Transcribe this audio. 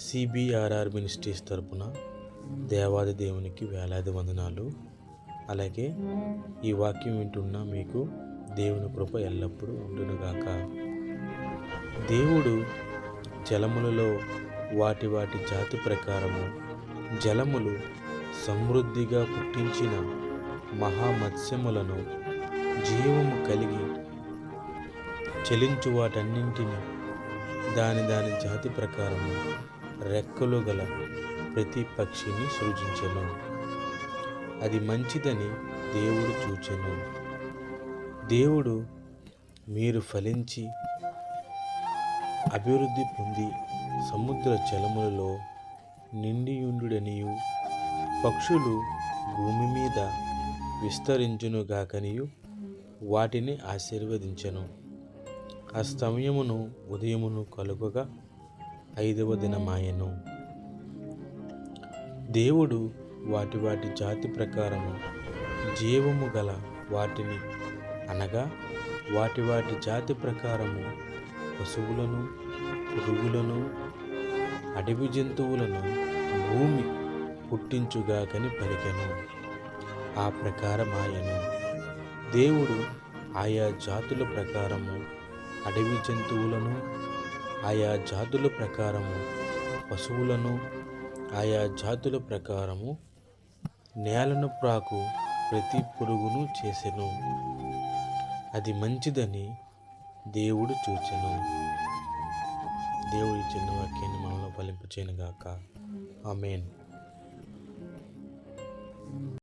సిబిఆర్ఆర్ ministries తరపున దేవాది దేవునికి వేలాది వందనాలు. అలాగే ఈ వాక్యం వింటున్న మీకు దేవుని కృప ఎల్లప్పుడూ ఉండునుగాక. దేవుడు జలములలో వాటి వాటి జాతి ప్రకారము జలములు సమృద్ధిగా పుట్టించిన మహామత్స్యములను జీవము కలిగి చలించు వాటన్నింటినీ దాని దాని జాతి ప్రకారము రెక్కలు గల ప్రతి పక్షిని సృజించెను. అది మంచిదని దేవుడు చూచెను. దేవుడు మీరు ఫలించి అభివృద్ధి పొంది సముద్ర జలములలో నిండియుండుడనియు పక్షులు భూమి మీద విస్తరించునుగాకనియు వాటిని ఆశీర్వదించెను. అస్తమయమును ఉదయమును కలుగగా 5వ దినమాయెను. దేవుడు వాటి వాటి జాతి ప్రకారము జీవము గల వాటిని అనగా వాటి వాటి జాతి ప్రకారము పశువులను, పురుగులను, అడవి జంతువులను భూమి పుట్టించుగాకని పలికెను. ఆ ప్రకారమాయెను. దేవుడు ఆయా జాతుల ప్రకారము అడవి జంతువులను, ఆయా జాతుల ప్రకారము పశువులను, ఆయా జాతుల ప్రకారము నేలను ప్రాకు ప్రతి పురుగును చేసెను. అది మంచిదని దేవుడు చూచెను. దేవుడి చిన్న వాక్యాన్ని మనలో ఫలింపచేయునుగాక. ఆమేన్.